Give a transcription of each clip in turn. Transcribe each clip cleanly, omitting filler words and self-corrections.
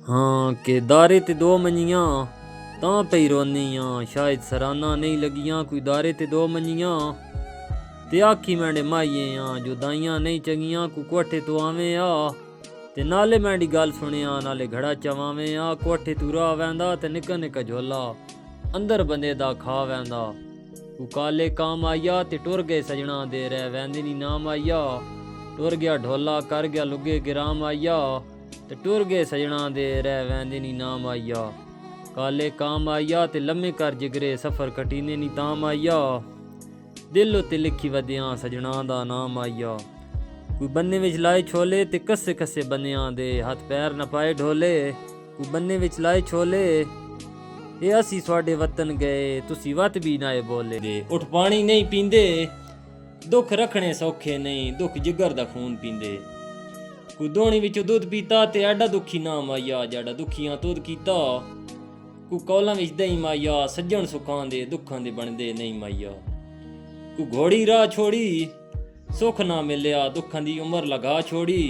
हाँ के दारे ते दो मंजियां तां पई रोनियां, शायद सराना नहीं लगियां कोई दारे ते दो मंजियां। ते आखी मैंडे माइये जो दाइयां नहीं चंगियां को कोठे तो आवे ते नाले मैंडी गल सुनिया नाले घड़ा चवावे कोठे तू राह वैंदा ते निक्का निक्का झोला अंदर बंदे दा खा वैंदा। को काले काम आया ते टुर गए सजना दे रह वैंदे नी नाम आया। टुर गया ढोला कर गया लुगे गिराम आया ते टुर गए सजना दे रह वैंदे नी नाम आया। काले काम आया ते लम्मे कर जिगरे सफर कटीने नी ताम आया। दिल उत्ते लिखी वधियां सजना दा नाम आया। कोई बन्ने विच लाए छोले ते कस्से कस्से बन्नियां दे हथ पैर न पाए ढोले। कोई बन्ने विच लाए छोले ए असी स्वाडे वतन गए तुसी वत भी नाए बोले दे। उठ पानी नहीं पींदे दुख रखने सौखे नहीं दुख जिगर दा खून पींदे। कोई दोनी विच दुध पीता ते एडा दुखी नाम आया जाड़ा दुखियां तुद कीता। कोई कौलां विच दही माया सज्जन सुखां दे दुखां दे बनदे नहीं माया। कोई घोड़ी राह छोड़ी सुख ना मिलिया दुखां दी उमर लगा छोड़ी।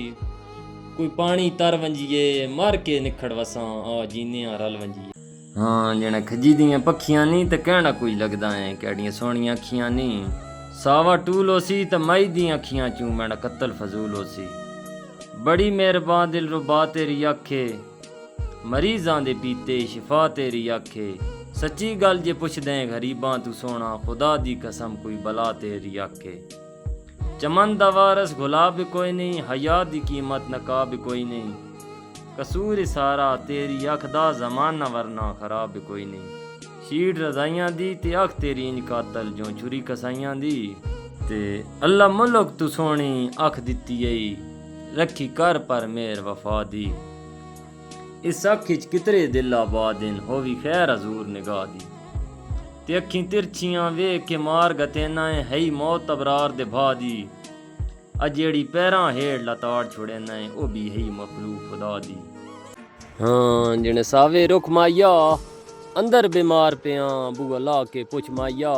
कोई पानी तर वंजिए मर के निखड़ वसां आ जीने रल वंजिए। हाँ जने खजी दियां पखियां नी ते कहना कुछ लगदा है केड़ियां सोहणियां अखियां नी। सावा टूल होसी ते माई दियां अखियां चूं मैंडा कत्तल फजूल होसी। बड़ी मेहरबान दिल रुबा तेरी आखे मरीजां दे पीते शिफा तेरी आखे। सच्ची गल जे पुछदें गरीबां तू सोना खुदा दी कसम कोई बला तेरी आखे। चमन दा वारस गुलाब भी कोई नहीं हया दी कीमत नकाब भी कोई नहीं। कसूर सारा तेरी अख दा जमाना वरना खराब भी कोई नहीं। शीट रजाइयां दी ते अख तेरी इंज कातल जो छुरी कसाइयां दी। ते अल्लाह मुल्क तू सोनी अख दित्ती आई रखी कर पर मेर वफा दी। इस अख च कितरे दिल आबाद दिन होवी खैर हजूर निगाह दी। ते अखीं तिरछियां वेख के मार गतेना है मौत अबरार दे भा दी। अजेड़ी पैरां हेड़ लताड़ छुड़ेना है ओ भी है मखलूक खुदा दी। हाँ जिने सावे रुख माया अंदर बीमार पिया बुआ ला के पुछ माया।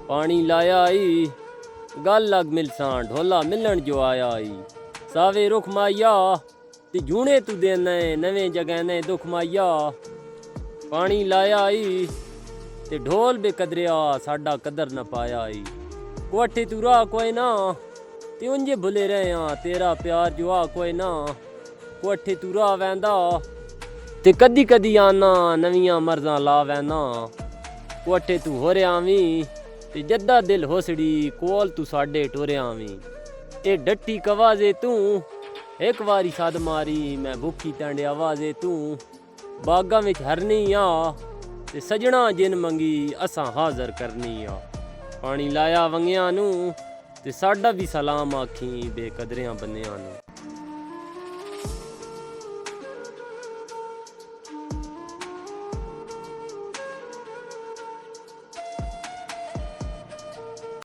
पानी लाया आई गल लग मिलसां ढोला मिलन जो आया आई। सावे रुख माया ते जूने तू देना नवें जगह ने दुख माया। पानी लाया आई ते ढोल बेकदरिया साडा कदर न पाया आई। कोठे तू राह कोई ना ते उंजे भुले रहे तेरा प्यार जो आ कोई ना। कोठे तू राह वैंदा ते कदी कदी आना नवियां मर्जां ला वैना। कोठे तू होरे आवी ते जद्दा दिल होसड़ी कोल तू साडे टुरे आवी। ए डट्टी कवाजे तू एक वारी सद मारी मैं भुखी टंडे आवाजे तू। बागा विच हरनी ते सजना जिन मंगी असां हाज़र करनी पानी लाया वंगियां नू ते साडा भी सलाम आखी बेकदरियां बंदियां नू।